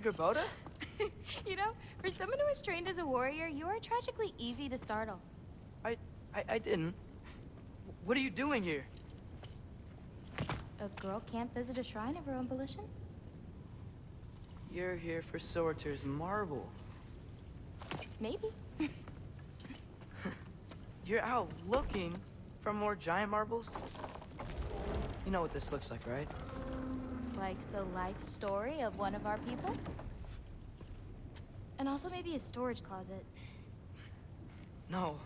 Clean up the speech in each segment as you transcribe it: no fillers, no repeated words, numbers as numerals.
Gerboda? You know, for someone who was trained as a warrior, you are tragically easy to startle. I didn't. What are you doing here? A girl can't visit a shrine of her own volition? You're here for Sorter's marble. Maybe. You're out looking for more giant marbles? You know what this looks like, right? Like the life story of one of our people? And also maybe a storage closet. No.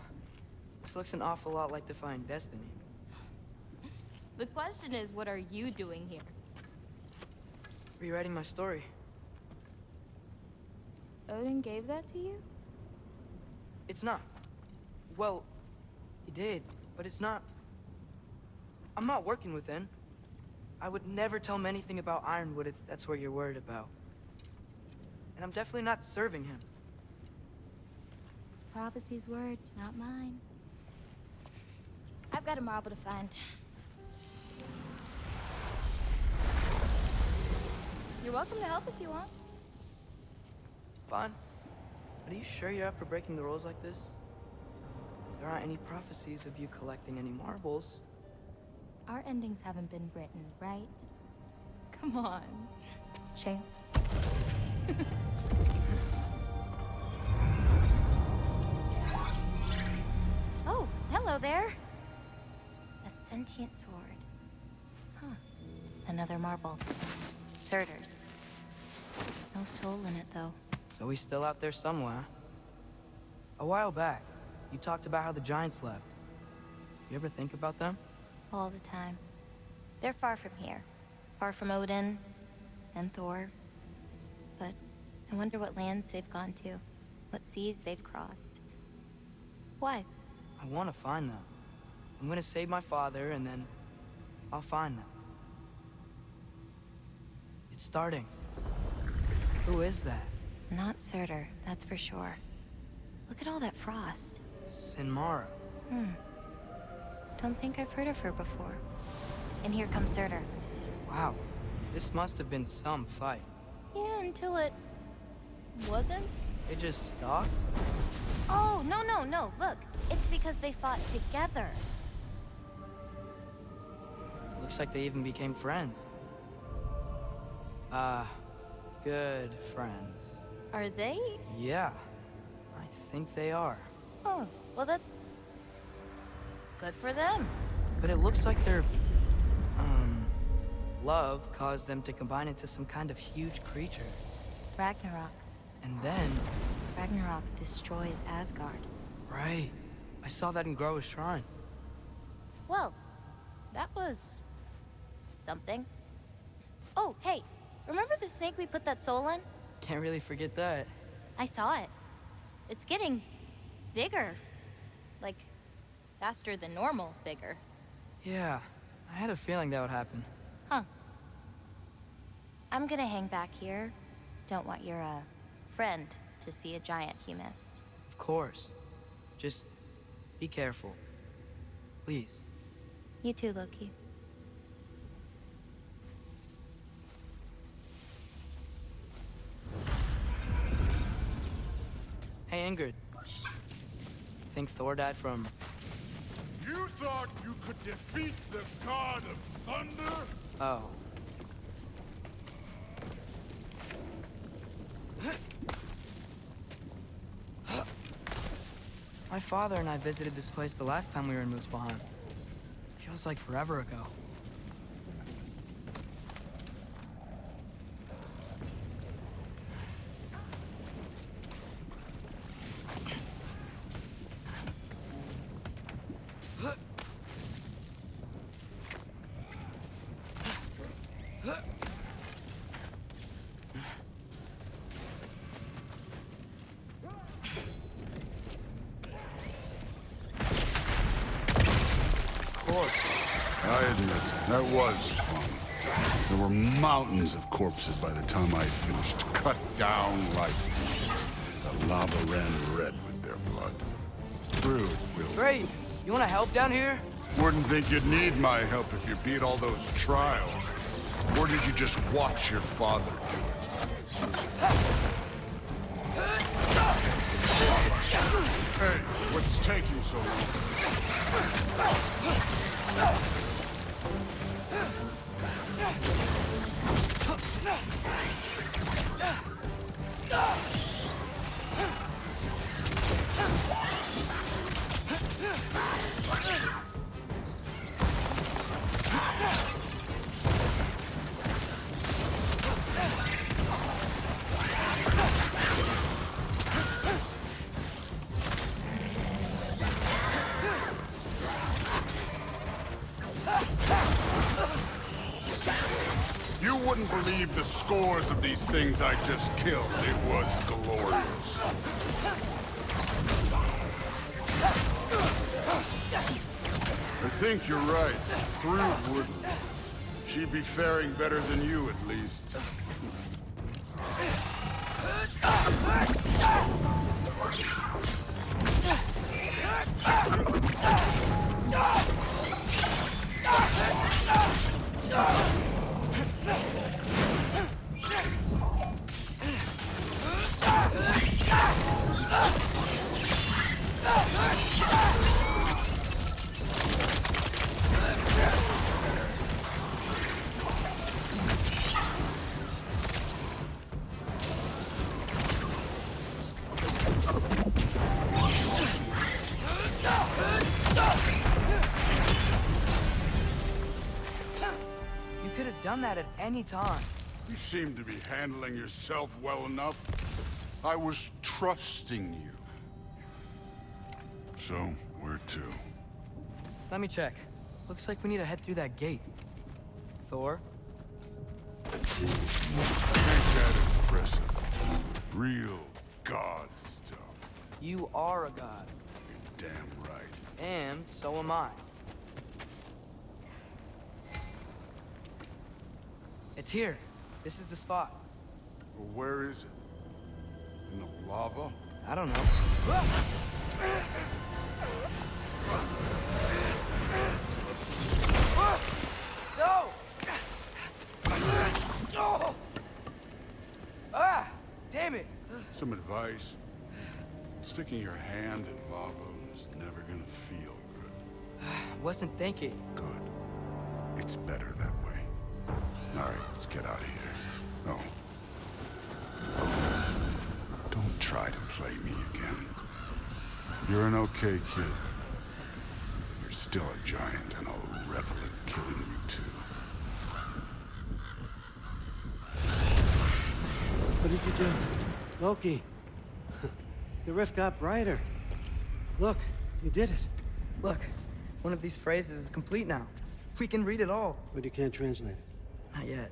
This looks an awful lot like Defying Destiny. The question is, what are you doing here? Rewriting my story. Odin gave that to you? It's not. Well, he did, but it's not. I'm not working with him. I would never tell him anything about Ironwood if that's what you're worried about. And I'm definitely not serving him. It's prophecy's words, not mine. I've got a marble to find. You're welcome to help if you want. Fine. But are you sure you're up for breaking the rules like this? There aren't any prophecies of you collecting any marbles. Our endings haven't been written, right? Come on, champ. Oh, hello there. A sentient sword. Huh. Another marble. Surtur's. No soul in it, though. So he's still out there somewhere. A while back, you talked about how the giants left. You ever think about them? All the time. They're far from here. Far from Odin and Thor. But I wonder what lands they've gone to. What seas they've crossed. Why? I want to find them. I'm gonna save my father, and then I'll find them. It's starting. Who is that? Not Surtur, that's for sure. Look at all that frost. Sinmara. Don't think I've heard of her before. And here comes Surtur. Wow. This must have been some fight. Yeah, until it... wasn't? It just stopped? Oh, no. Look, it's because they fought together. Looks like they even became friends. Good friends. Are they? Yeah, I think they are. Oh, well that's... good for them. But it looks like their, love caused them to combine into some kind of huge creature. Ragnarok. And then... Ragnarok destroys Asgard. Right. I saw that in Groa's shrine. Well, that was... something. Oh, hey, remember the snake we put that soul in? Can't really forget that. I saw it. It's getting... bigger. Like, faster than normal bigger. Yeah, I had a feeling that would happen. Huh. I'm gonna hang back here. Don't want your, friend to see a giant he missed. Of course. Just be careful. Please. You too, Loki. Hey, Ingrid. Think Thor died from... You thought you could defeat the god of thunder? Oh. My father and I visited this place the last time we were in Muspelheim. Feels like forever ago. I admit, that was fun. There were mountains of corpses by the time I finished, cut down like the lava ran red with their blood. True, Will. Great! You wanna help down here? Wouldn't think you'd need my help if you beat all those trials. Or did you just watch your father do it? Hey, what's taking so You wouldn't believe the scores of these things I just killed. It was glorious. I think you're right. Thrud wouldn't. She'd be faring better than you, at least. You could have done that at any time. You seem to be handling yourself well enough. I was trusting you. So, where to? Let me check. Looks like we need to head through that gate. Thor? Ain't that impressive? Real god stuff. You are a god. You're damn right. And so am I. It's here. This is the spot. Well, where is it? In the lava? I don't know. No! No! Ah! Damn it! Some advice. Sticking your hand in lava is never gonna feel good. Wasn't thinking. Good. It's better that way. All right, let's get out of here. Oh. Don't try to play me again. You're an okay kid. You're still a giant, and I'll revel in killing you too. What did you do? Loki. The rift got brighter. Look, you did it. Look, one of these phrases is complete now. We can read it all. But you can't translate it. Not yet.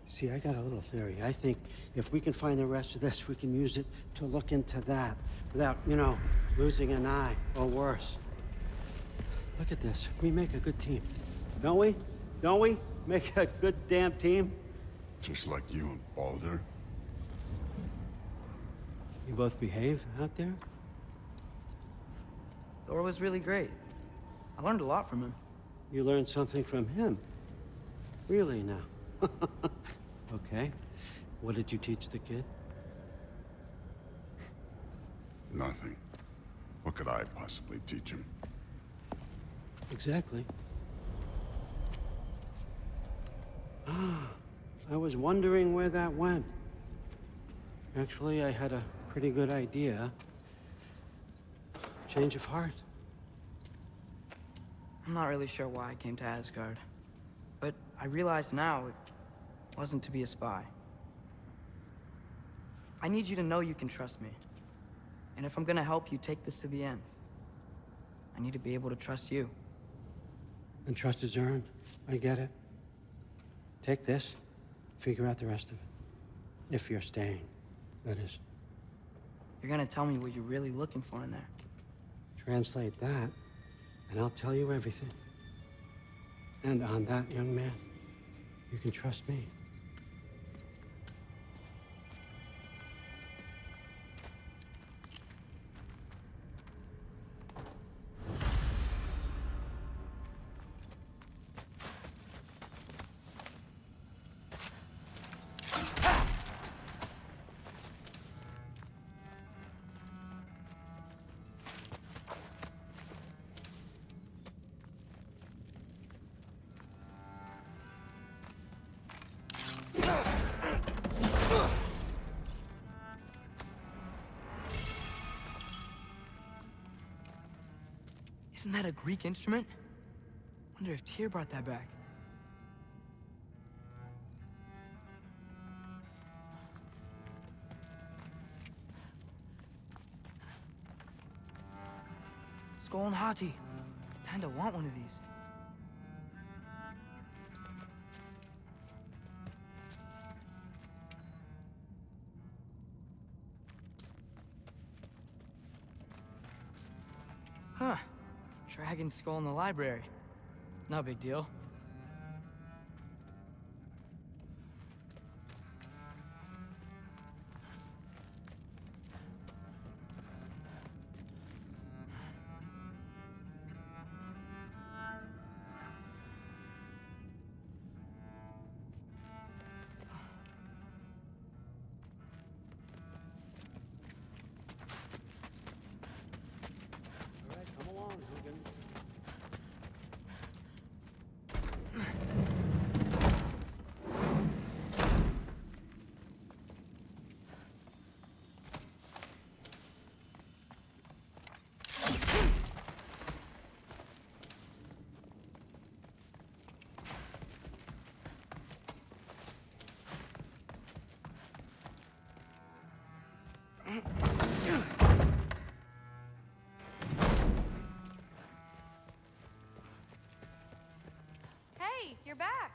See, I got a little theory. I think if we can find the rest of this, we can use it to look into that without, losing an eye or worse. Look at this. We make a good team. Don't we? Don't we? Make a good damn team? Just like you and Baldur. You both behave out there? Thor was really great. I learned a lot from him. You learned something from him. Really now? Okay. What did you teach the kid? Nothing. What could I possibly teach him? Exactly. I was wondering where that went. Actually, I had a pretty good idea. Change of heart. I'm not really sure why I came to Asgard. But I realize now it wasn't to be a spy. I need you to know you can trust me. And if I'm gonna help you take this to the end, I need to be able to trust you. And trust is earned. I get it. Take this. Figure out the rest of it. If you're staying, that is. You're gonna tell me what you're really looking for in there. Translate that, and I'll tell you everything. And on that, young man, you can trust me. Isn't that a Greek instrument? Wonder if Tyr brought that back. Skull and Hati. Kinda want one of these. Huh. Dragon skull in the library. No big deal. All right, come along, Hogan. Hey, you're back.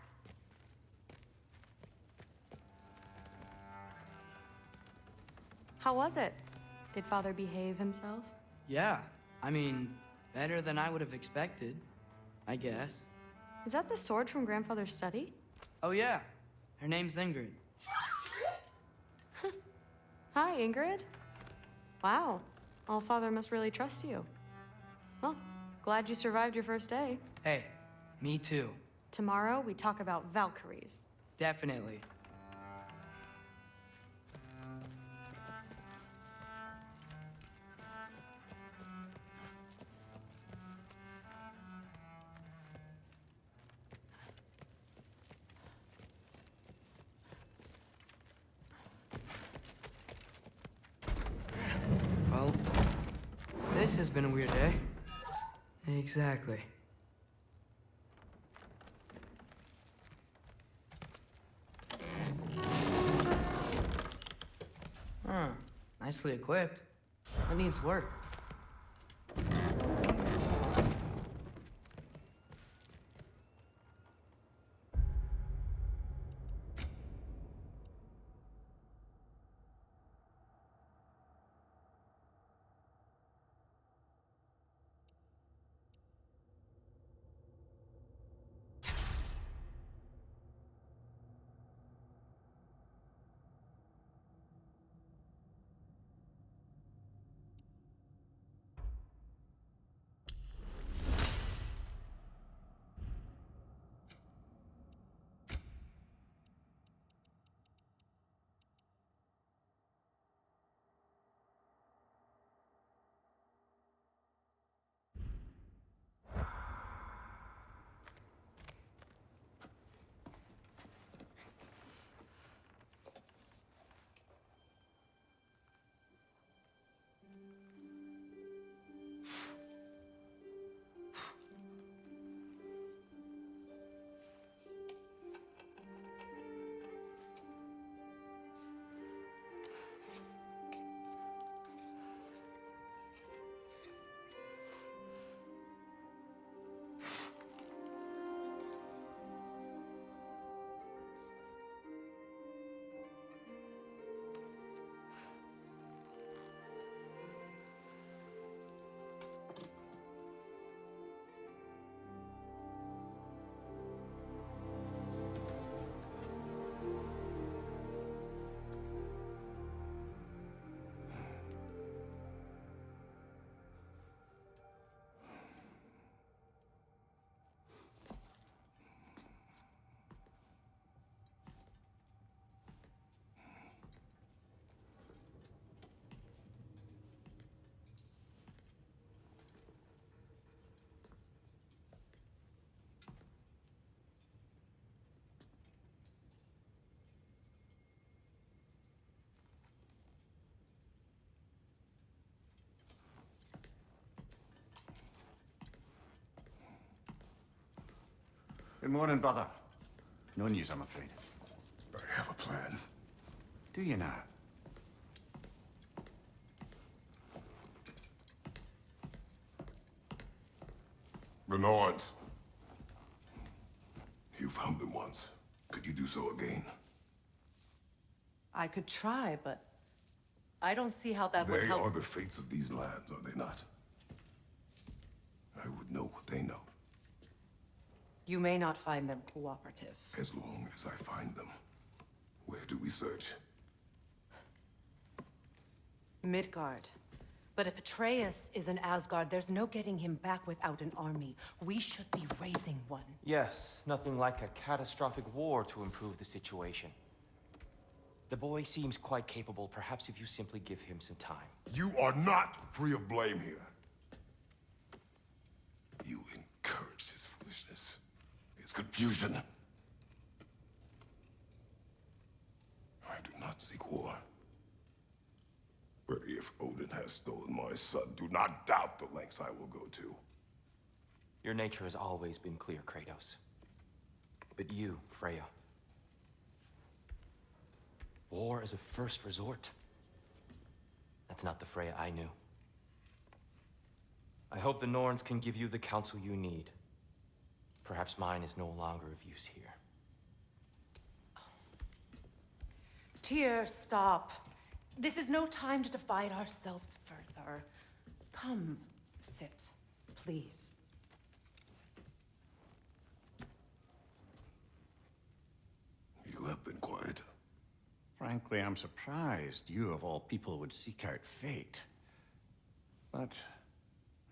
How was it? Did Father behave himself? Yeah, I mean, better than I would have expected, I guess. Is that the sword from Grandfather's study? Oh yeah, her name's Ingrid. Hi, Ingrid. Wow, All-Father must really trust you. Well, glad you survived your first day. Hey, me too. Tomorrow, we talk about Valkyries. Definitely. Well, this has been a weird day. Exactly. Huh. Nicely equipped. It needs work. Good morning, brother. No news, I'm afraid. I have a plan. Do you now? The Norns. You found them once. Could you do so again? I could try, but I don't see how that would They help. are the fates of these lands, are they not? I would know what they know, You may not find them cooperative. as long as I find them. Where do we search? Midgard. But if Atreus is in Asgard, there's no getting him back without an army. We should be raising one. Yes, nothing like a catastrophic war to improve the situation. The boy seems quite capable. Perhaps if you simply give him some time. You are not free of blame here. You encouraged his foolishness, his confusion. I do not seek war. But if Odin has stolen my son, do not doubt the lengths I will go to. Your nature has always been clear, Kratos. But you, Freya. War is a first resort. That's not the Freya I knew. I hope the Norns can give you the counsel you need. Perhaps mine is no longer of use here. Tyr, stop. This is no time to divide ourselves further. Come, sit, please. You have been quiet. Frankly, I'm surprised you, of all people, would seek out fate. But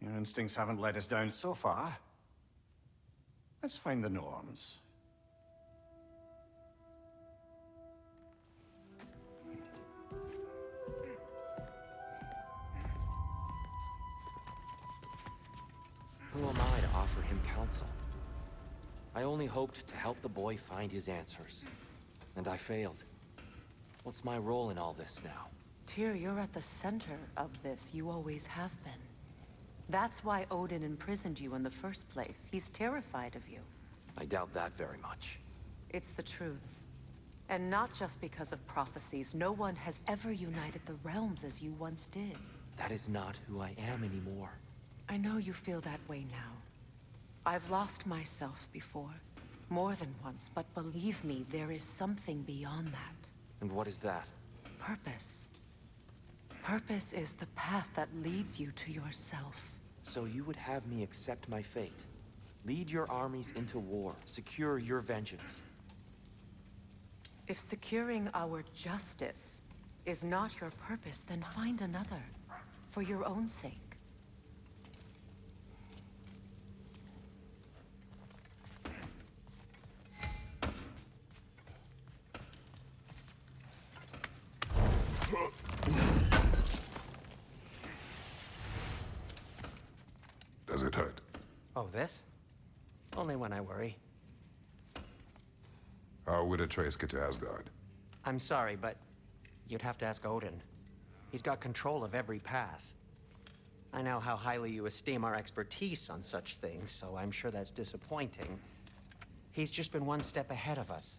your instincts haven't let us down so far. Let's find the Norns. Who am I to offer him counsel? I only hoped to help the boy find his answers. And I failed. What's my role in all this now? Tyr, you're at the center of this. You always have been. That's why Odin imprisoned you in the first place. He's terrified of you. I doubt that very much. It's the truth. And not just because of prophecies. No one has ever united the realms as you once did. That is not who I am anymore. I know you feel that way now. I've lost myself before. More than once, but believe me, there is something beyond that. And what is that? Purpose. Purpose is the path that leads you to yourself. So you would have me accept my fate? Lead your armies into war, secure your vengeance. If securing our justice is not your purpose, then find another. For your own sake. Does it hurt? Oh, this? Only when I worry. How would Atreus get to Asgard? I'm sorry, but you'd have to ask Odin. He's got control of every path. I know how highly you esteem our expertise on such things, so I'm sure that's disappointing. He's just been one step ahead of us.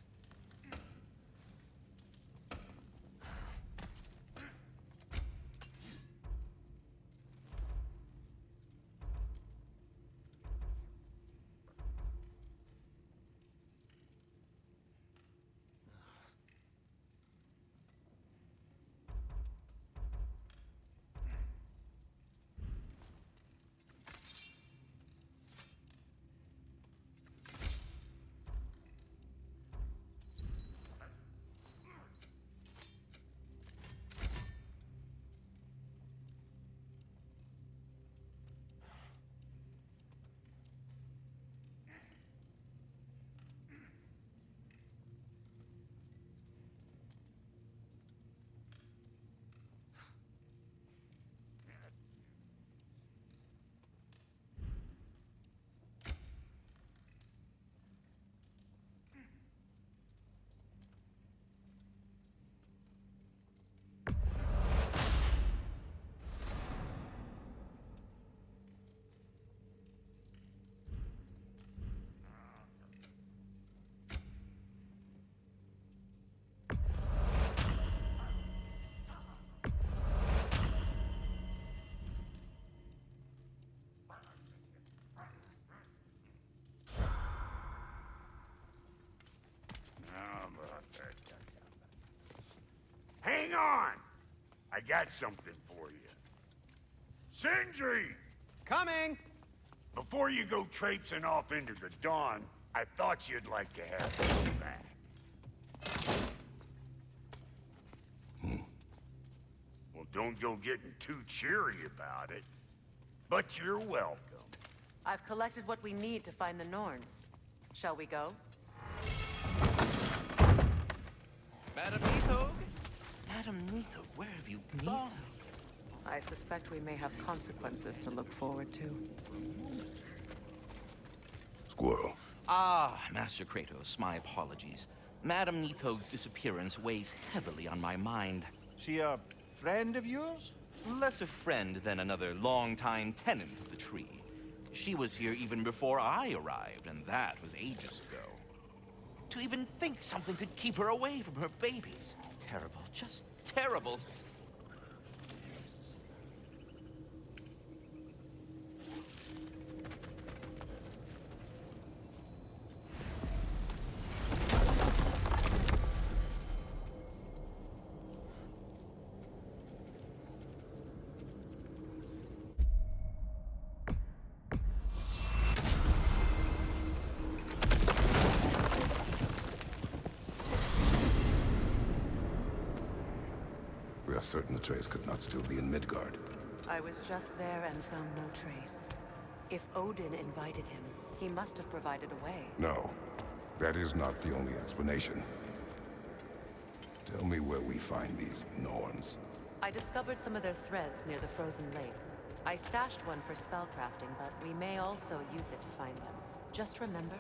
I got something for you. Sindri! Coming! Before you go traipsing off into the dawn, I thought you'd like to have this back. Well, don't go getting too cheery about it. But you're welcome. I've collected what we need to find the Norns. Shall we go? Madam Neathog? Madam Neathog, where have you gone? I suspect we may have consequences to look forward to. Squirrel. Ah, Master Kratos, my apologies. Madam Neathog's disappearance weighs heavily on my mind. She a friend of yours? Less a friend than another longtime tenant of the tree. She was here even before I arrived, and that was ages ago. To even think something could keep her away from her babies. Terrible, just terrible. We are certain the trace could not still be in Midgard. I was just there and found no trace. If Odin invited him, he must have provided a way. No, that is not the only explanation. Tell me where we find these Norns. I discovered some of their threads near the frozen lake. I stashed one for spellcrafting, but we may also use it to find them. Just remember,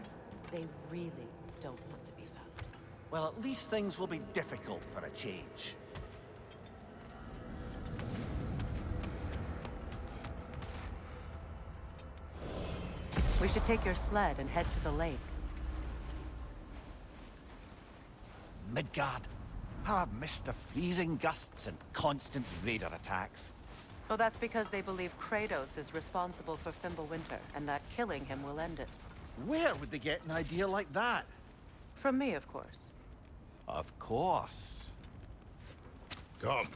they really don't want to be found. Well, at least things will be difficult for a change. We should take your sled and head to the lake. Midgard. How I've missed the freezing gusts and constant raider attacks. Well, that's because they believe Kratos is responsible for Fimbulwinter, and that killing him will end it. Where would they get an idea like that? From me, of course. Of course. Come.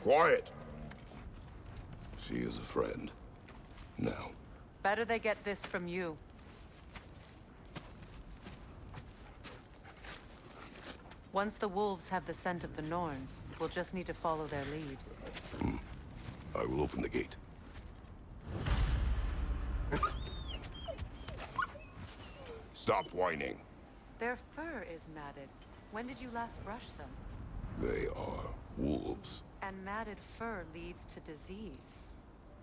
Quiet! She is a friend. Now. Better they get this from you. Once the wolves have the scent of the Norns, we'll just need to follow their lead. I will open the gate. Stop whining. Their fur is matted. When did you last brush them? They are wolves. And matted fur leads to disease.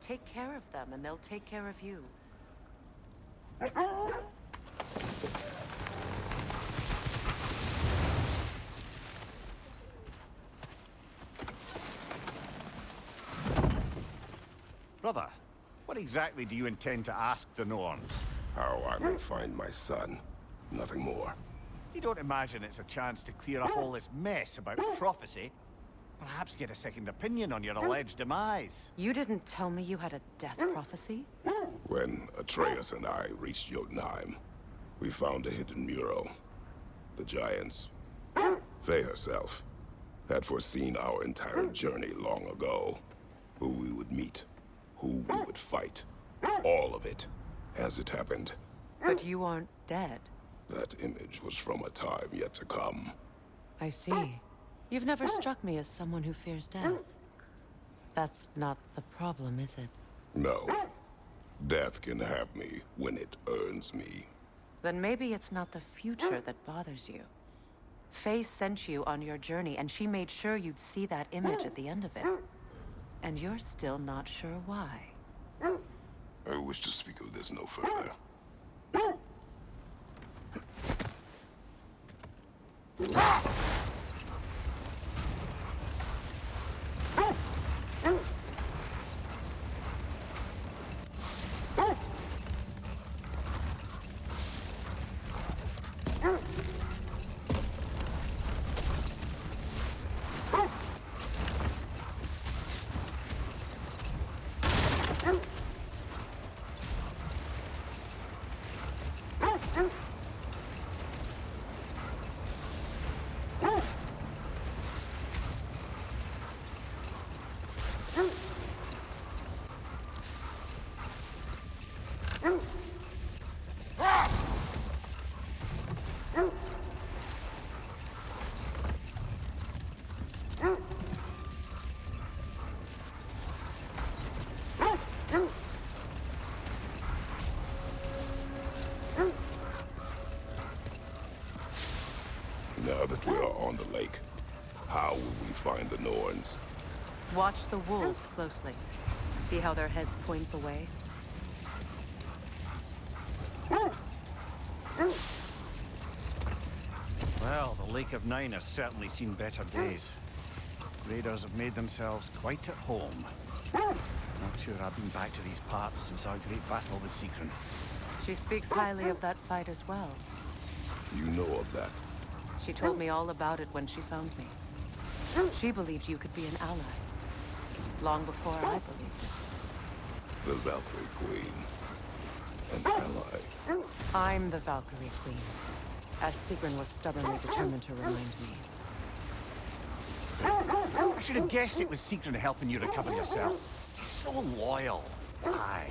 Take care of them, and they'll take care of you. Brother, what exactly do you intend to ask the Norns? How I may find my son. Nothing more. You don't imagine it's a chance to clear up all this mess about prophecy? Perhaps get a second opinion on your alleged demise. You didn't tell me you had a death prophecy? When Atreus and I reached Jotunheim, we found a hidden mural. The giants, Faye herself, had foreseen our entire journey long ago. Who we would meet, who we would fight. All of it, as it happened. But you aren't dead. That image was from a time yet to come. I see. You've never struck me as someone who fears death. That's not the problem, is it? No. Death can have me when it earns me. Then maybe it's not the future that bothers you. Faye sent you on your journey, and she made sure you'd see that image at the end of it. And you're still not sure why. I wish to speak of this no further. Now that we are on the lake, how will we find the Norns? Watch the wolves closely. See how their heads point the way? Well, the Lake of Nine has certainly seen better days. Raiders have made themselves quite at home. Not sure I've been back to these parts since our great battle with Seekron. She speaks highly of that fight as well. You know of that? She told me all about it when she found me. She believed you could be an ally. Long before I believed it. The Valkyrie Queen. An ally. I'm the Valkyrie Queen, as Sigrun was stubbornly determined to remind me. I should have guessed it was Seekron helping you recover yourself. She's so loyal. Aye.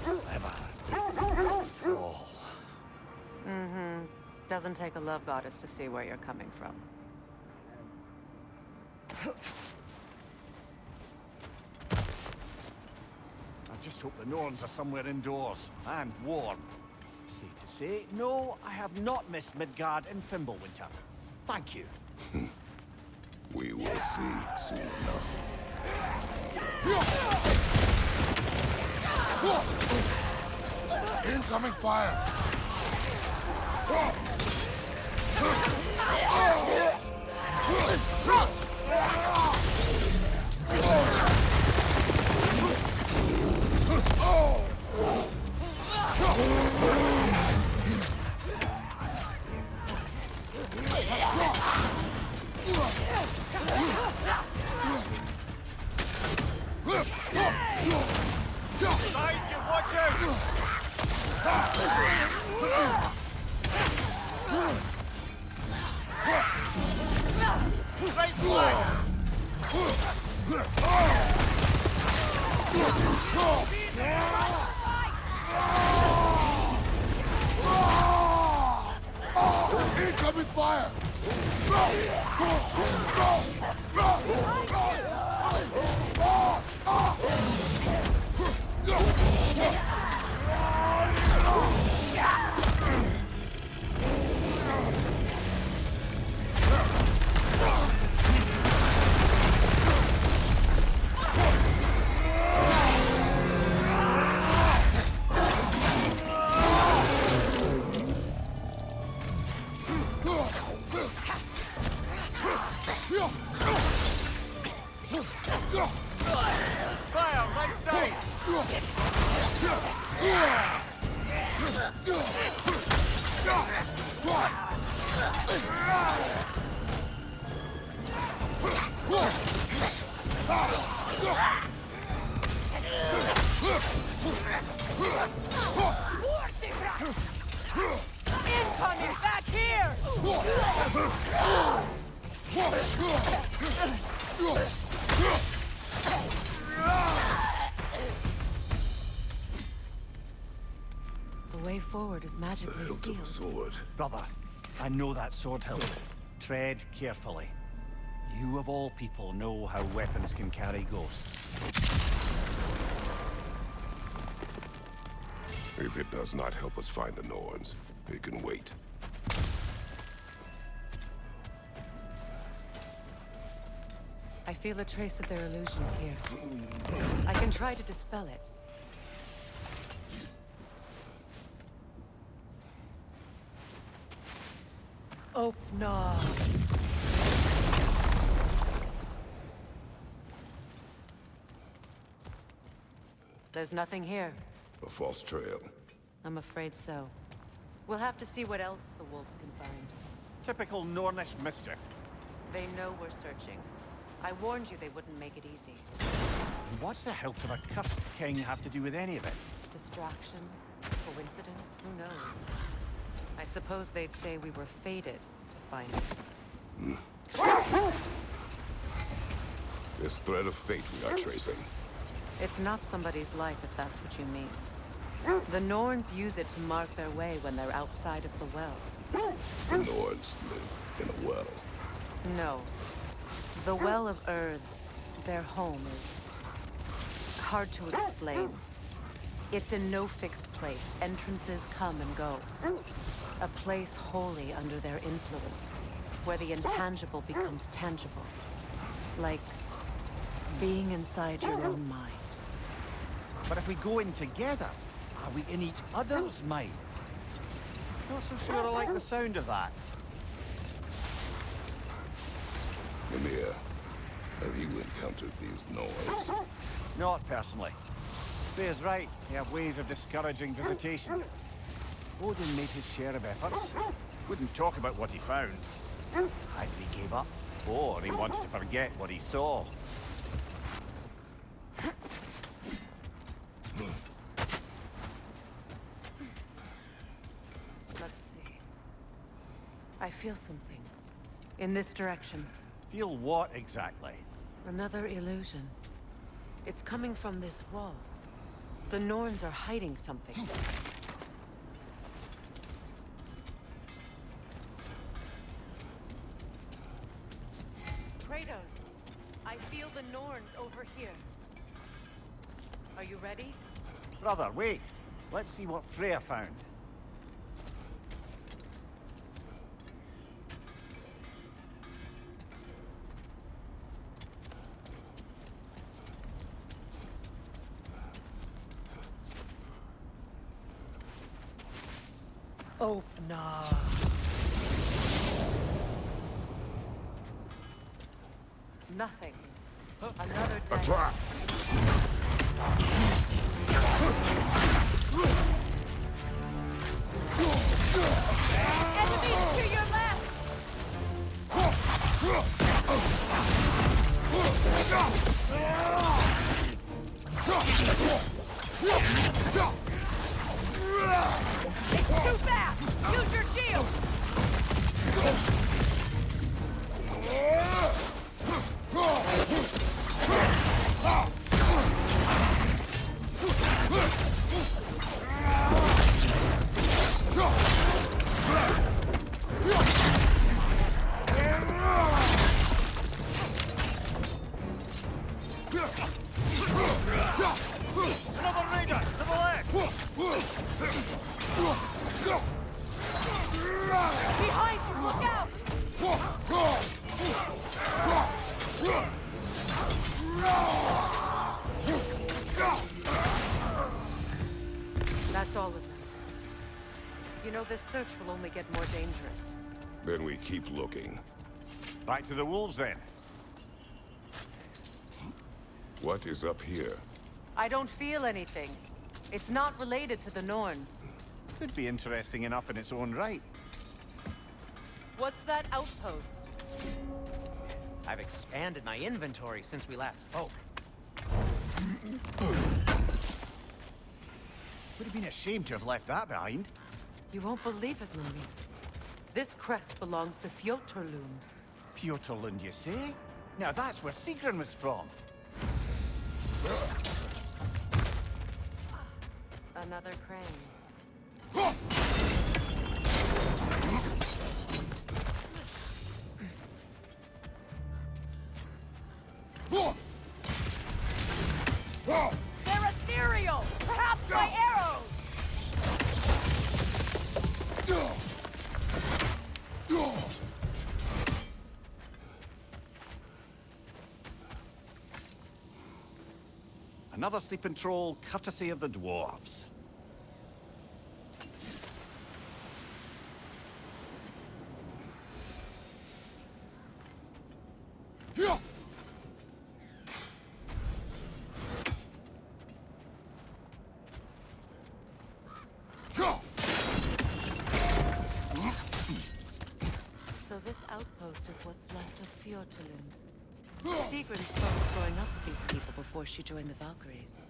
Clever. Oh. Mm-hmm. Doesn't take a love goddess to see where you're coming from. I just hope the Norns are somewhere indoors and warm. Safe to say, no, I have not missed Midgard in Fimbulwinter. Thank you. We will see soon enough. Incoming fire! Behind you, watch out! Right flag! Incoming fire! Fire, right side! Incoming back here! The way forward is The magically hilt of a sealed. sword. Brother, I know that sword hilt. Tread carefully. You of all people know how weapons can carry ghosts. If it does not help us find the Norns, it can wait. I feel a trace of their illusions here. I can try to dispel it. Open. There's nothing here. A false trail. I'm afraid so. We'll have to see what else the wolves can find. Typical Nornish mischief. They know we're searching. I warned you they wouldn't make it easy. And what's the hilt of a cursed king have to do with any of it? Distraction? Coincidence? Who knows? I suppose they'd say we were fated to find it. This thread of fate we are tracing. It's not somebody's life, if that's what you mean. The Norns use it to mark their way when they're outside of the well. The Norns live in a well. No. The Well of Earth, their home, is hard to explain. It's in no fixed place. Entrances come and go. A place wholly under their influence. where the intangible becomes tangible. Like being inside your own mind. But if we go in together, are we in each other's mind? Not so sure I like the sound of that. Mimir, have you encountered these Nords? Not personally. Spear's right. They have ways of discouraging visitation. Odin made his share of efforts. Wouldn't talk about what he found. Either he gave up, or he wants to forget what he saw. Let's see. I feel something. In this direction. Feel what exactly? Another illusion. It's coming from this wall. The Norns are hiding something. Kratos, I feel the Norns over here. Are you ready? Brother, wait. Let's see what Freya found. Open up. Nothing. Another day. A trap! Enemies to your left! It's too fast! Use your shield! Another raider! To the left! Behind you! Look out! That's all of them. You know, this search will only get more dangerous. Then we keep looking. Back to the wolves, then. What is up here? I don't feel anything. It's not related to the Norns. Could be interesting enough in its own right. What's that outpost? I've expanded my inventory since we last spoke. Would have been a shame to have left that behind. You won't believe it, Looney. This crest belongs to Fjoturlund. Fjoturlund, you say? Now that's where Sigrun was from. Another crane. They're ethereal! Perhaps my arrows! Another sleeping troll, courtesy of the dwarves. So this outpost is what's left of Fjoturlund. Sigrun spoke of growing up with these people before she joined the Valkyries.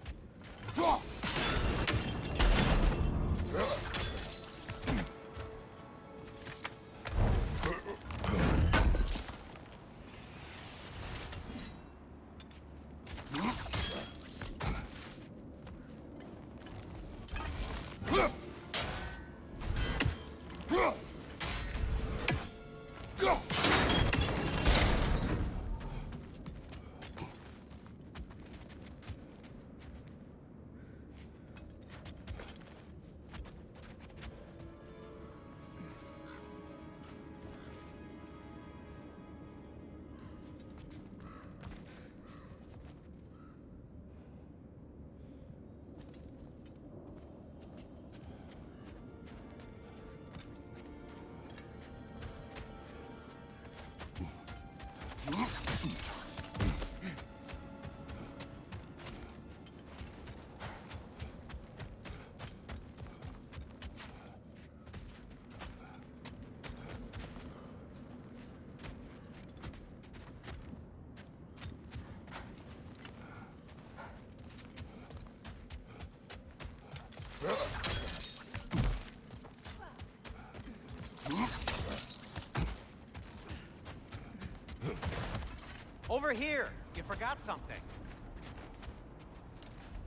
Over here! You forgot something.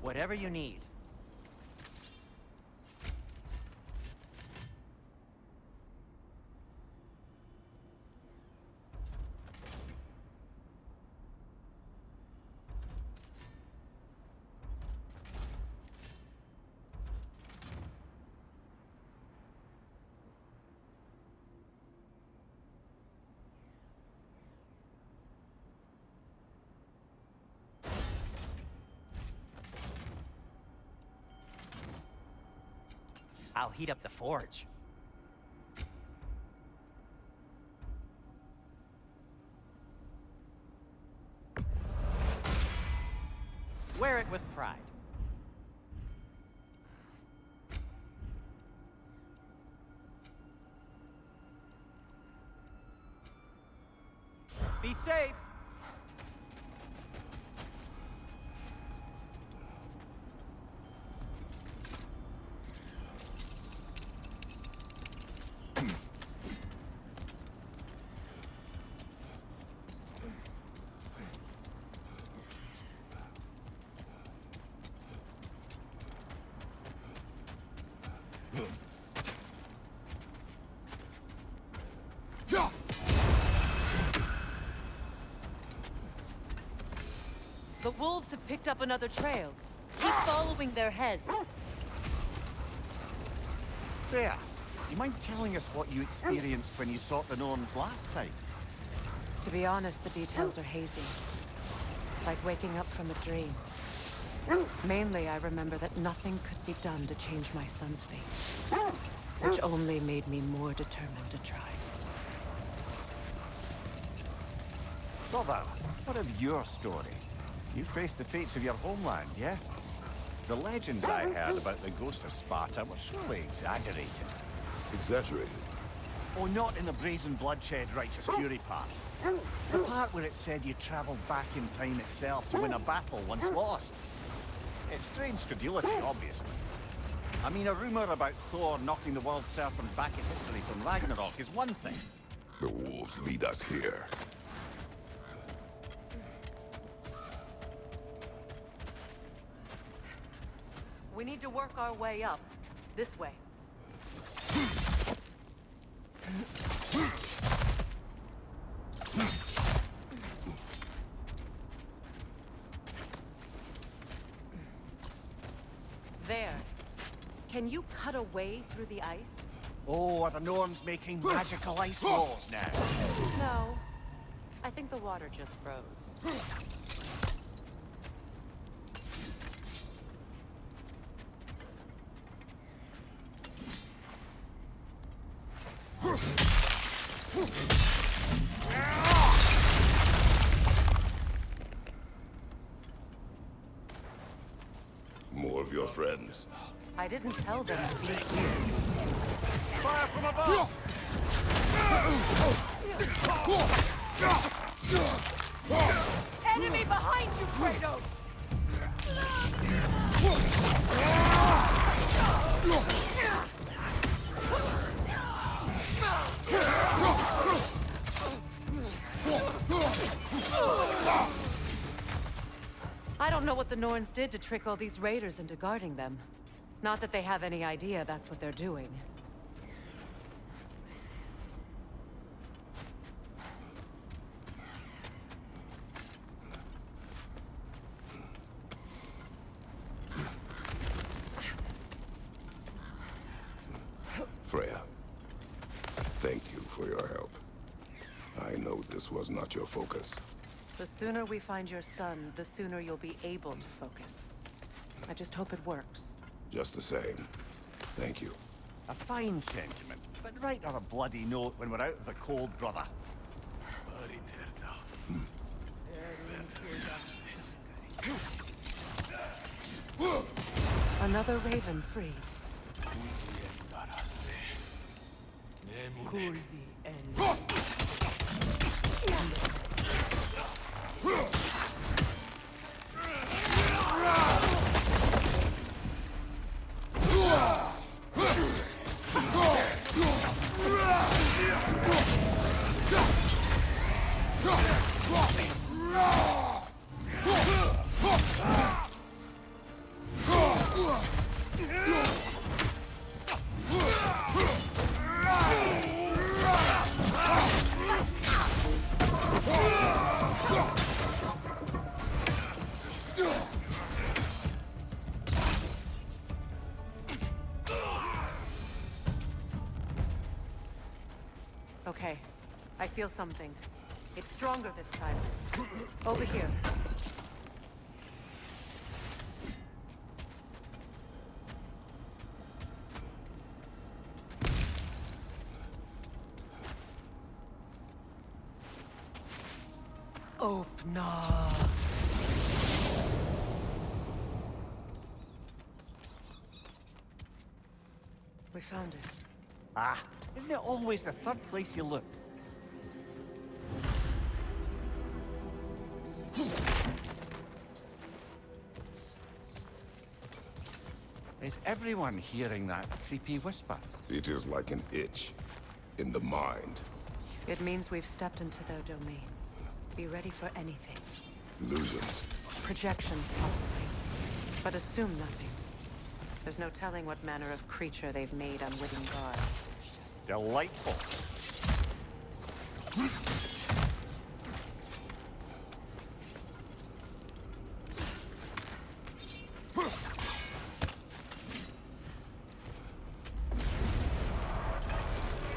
Whatever you need. I'll heat up the forge. Wear it with pride. Be safe. The wolves have picked up another trail. Keep following their heads. There. You mind telling us what you experienced when you sought the Norns last time? To be honest, the details are hazy. Like waking up from a dream. Mainly, I remember that nothing could be done to change my son's fate. Which only made me more determined to try. Brother, what of your story? You faced the fates of your homeland, yeah? The legends I heard about the ghost of Sparta were surely exaggerated. Exaggerated? Oh, not in the brazen bloodshed righteous fury part. The part where it said you traveled back in time itself to win a battle once lost. It's strange credulity, obviously. I mean, a rumor about Thor knocking the world serpent back in history from Ragnarok is one thing. The wolves lead us here. We need to work our way up. This way. There. Can you cut a way through the ice? Oh, are the Norns making magical ice walls now? No. I think the water just froze. More of your friends. I didn't tell them to be here. Fire from above! Enemy behind you, Kratos! I don't know what the Norns did to trick all these raiders into guarding them. Not that they have any idea that's what they're doing. Freya, thank you for your help. I know this was not your focus. The sooner we find your son, the sooner you'll be able to focus. I just hope it works. Just the same. Thank you. A fine sentiment, but write on a bloody note when we're out of the cold, brother. Another raven freed. Cool the end. Okay. I feel something. It's stronger this time. Over here. Open up. We found it. Ah, isn't it always the third place you look? Is everyone hearing that creepy whisper? It is like an itch in the mind. It means we've stepped into their domain. Be ready for anything. Illusions. Projections, possibly. But assume nothing. There's no telling what manner of creature they've made unwitting guards. Delightful.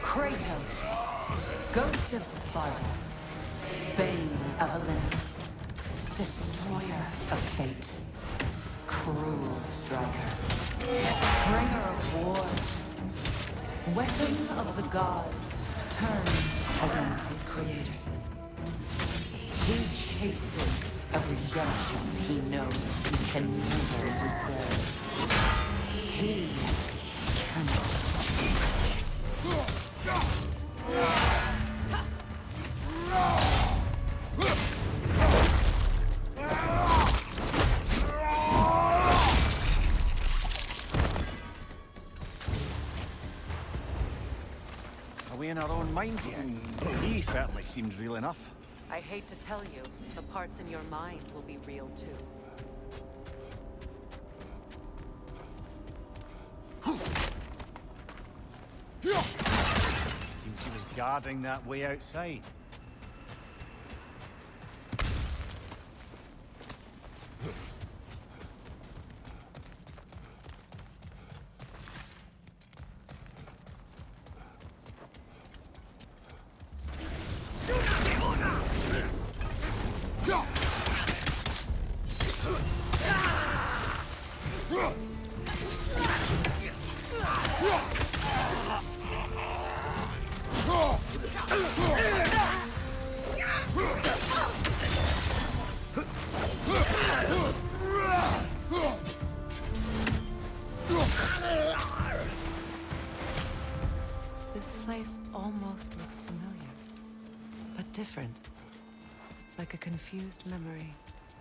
Kratos, Ghost of Sparta, Bane of Olympus, Destroyer of Fate, Cruel Striker, Bringer of War, Weapon of the Gods, turned against his creators. He chases a redemption he knows he can never deserve. He cannot. Are we in our own minds yet? He certainly seemed real enough. I hate to tell you, the parts in your mind will be real too. Seems he was guarding that way outside. This place almost looks familiar, but different. Like a confused memory.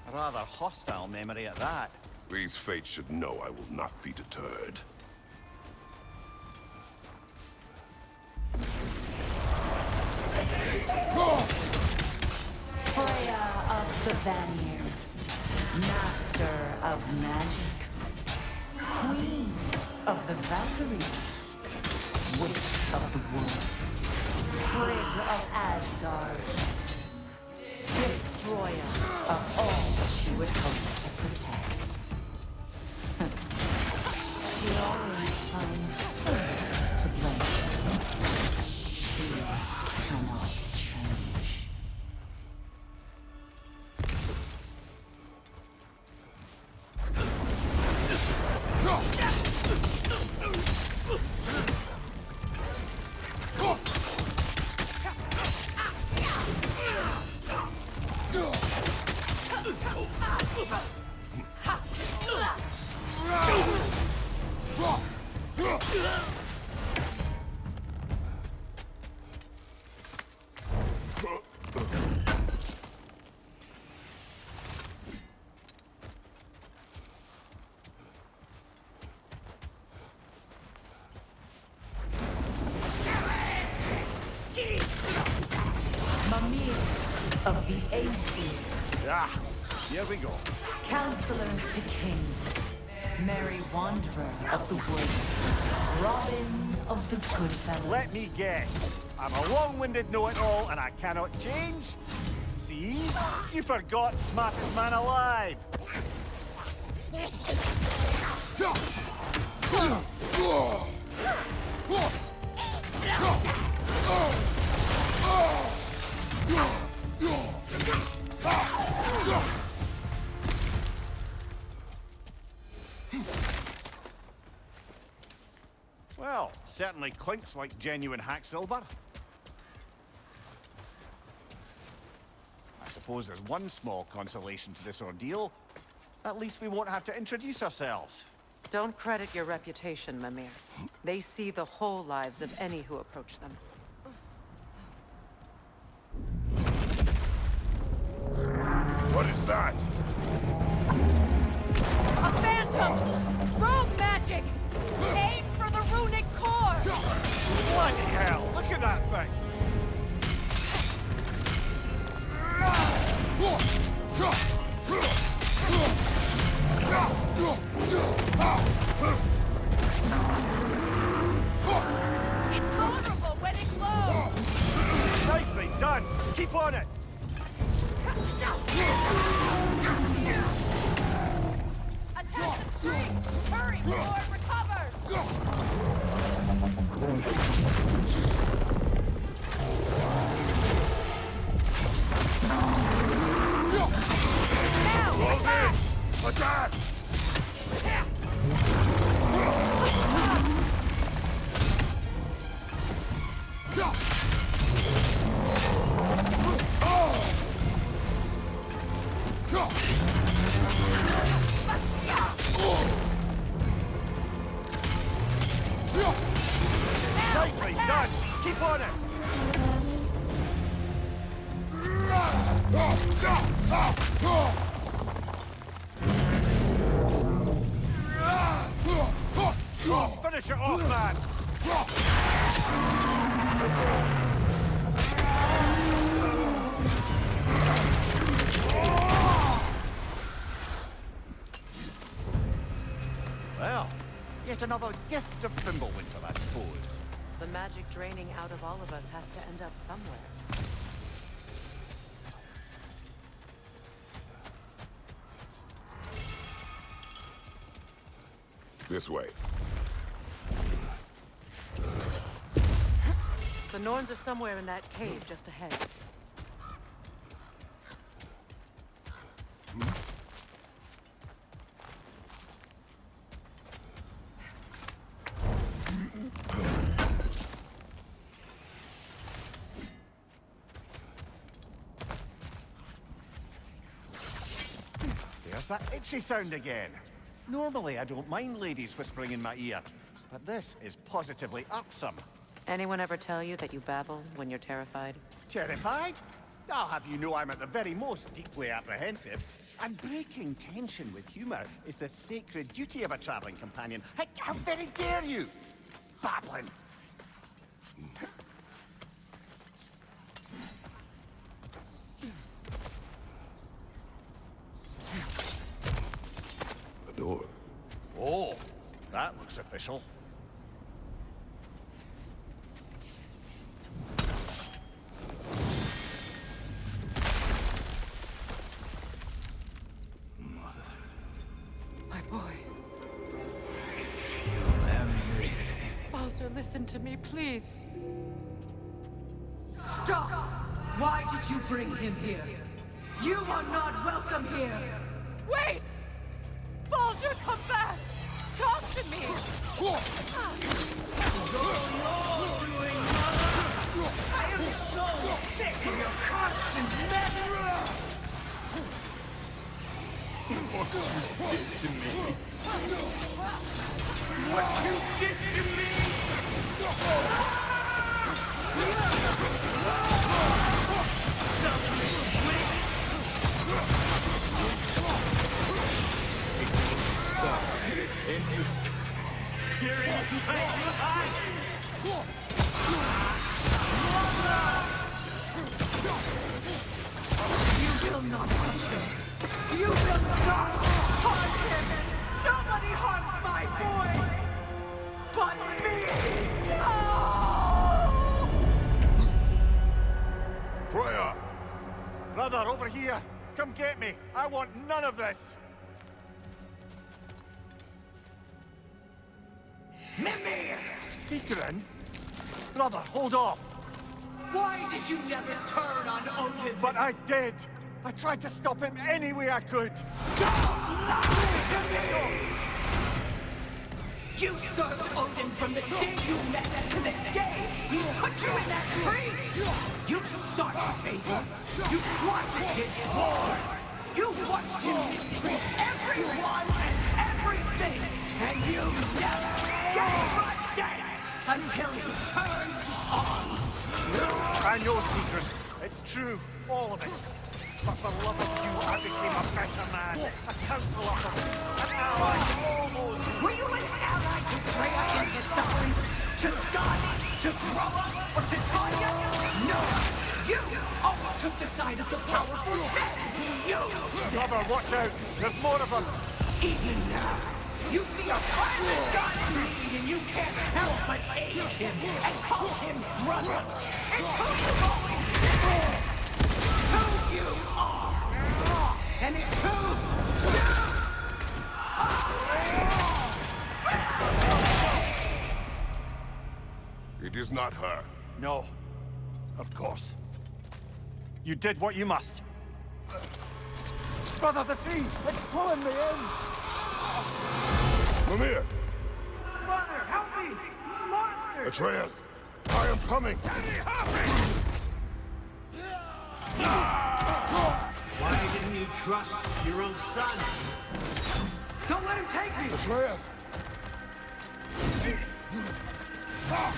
A rather hostile memory at that. These fates should know I will not be deterred. Freya of the Vanir, Master of Magics, Queen of the Valkyries, Witch of the Woods, Frigg of Asgard, Destroyer of all that she would hope to protect. She always finds someone to blame. She cannot change. Mimir of the Aesir. Ah, here we go. Counselor to Kings, Merry Wanderer of the Woods, Robin of the Goodfellows. Let me guess. I'm a long-winded know-it-all and I cannot change? See? You forgot smartest man alive. Well, certainly clinks like genuine hack silver. I suppose there's one small consolation to this ordeal. At least we won't have to introduce ourselves. Don't credit your reputation, Mimir. They see the whole lives of any who approach them. What is that? A phantom! Rogue magic! Aim for the runic core! Bloody hell! Look at that thing! It's vulnerable when it glows! Nicely done! Keep on it! Attack the tree! Hurry before it recovers! Now, attack! Attack! Nicely done! Keep on it! Finish it off, man! Well, yet another gift of Fimbulwinter, I suppose. The magic draining out of all of us has to end up somewhere. This way. The Norns are somewhere in that cave just ahead. There's that itchy sound again. Normally, I don't mind ladies whispering in my ear, but this is positively irksome. Anyone ever tell you that you babble when you're terrified? Terrified? I'll have you know I'm at the very most deeply apprehensive. And breaking tension with humor is the sacred duty of a traveling companion. How very dare you! Babbling! The door. Oh, that looks official. My boy. Everything. Baldur, listen to me, please. Stop! Why did you bring him here? You are not welcome here! Wait! Baldur, come back! Talk to me! I am so sick of your constant meddling! What you did to me! What you did to me! You will not touch him! You will not harm him! Nobody harms my boy! But me! No! Freya! Brother, over here! Come get me! I want none of this! Mimir! Secret? Brother, hold off! Why did you never turn on Odin? But I did! I tried to stop him any way I could! Don't lie to me! You served Odin from the day you met to the day he put you in that tree! You sought favor. You plotted his wars. You watched him mistreat everyone and everything, and you never gave a damn until he turned on. I know, Seekers. It's true, all of it. But for love of you, I became a better man, a counselor, an ally, almost. Were you an ally to Freya in his suffering? To Skadi? To Groa? Or to Tanya? No! You always took the side of the powerful. You! Brother, watch out! There's more of them! Even now, you see a violent god in need and you can't help but aid him and call him brother. It's who you've always been! Who you are! And it's who you are! It is not her. No. Of course. You did what you must. Brother, the tree! It's pulling me in! Mimir! Brother, help me! Monster! Atreus! I am coming! Why didn't you trust your own son? Don't let him take me! Atreus! I'm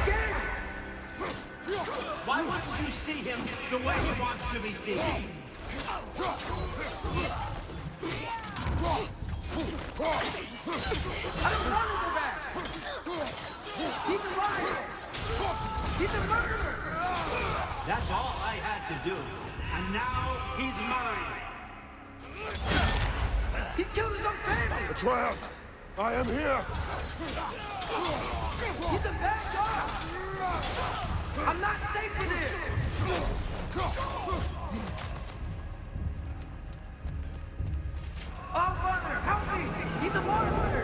scared! Why wouldn't you see him the way he wants to be seen? I don't want to go back! He's a liar! He's a murderer! That's all I had to do. And now he's mine. He's killed his own family! Atreus! I am here! He's a bad guy! I'm not safe with him! Oh, Father, help me! He's a monster!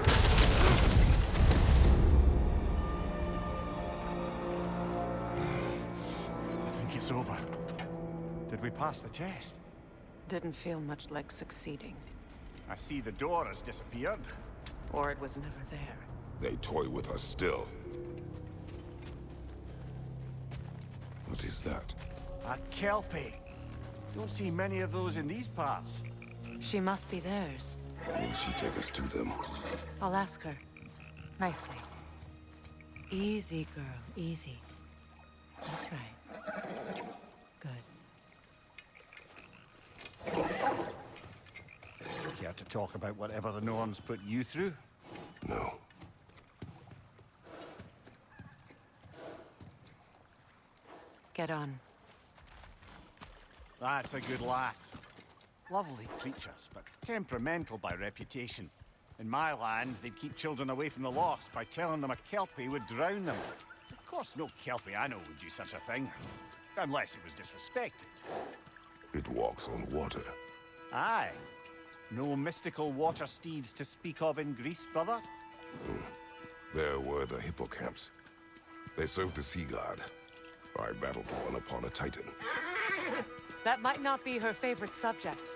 I think it's over. Did we pass the test? Didn't feel much like succeeding. I see the door has disappeared. Or it was never there. They toy with us still. What is that? A Kelpie. Don't see many of those in these parts. She must be theirs. Will she take us to them? I'll ask her. Nicely. Easy, girl. Easy. That's right. Good. Care to talk about whatever the Norns put you through? No. Get on. That's a good lass. Lovely creatures, but temperamental by reputation. In my land, they'd keep children away from the lost by telling them a Kelpie would drown them. Of course, no Kelpie I know would do such a thing. Unless it was disrespected. It walks on water. Aye. No mystical water steeds to speak of in Greece, brother? There were the hippocamps. They served the sea god. I battled one upon a titan. That might not be her favorite subject.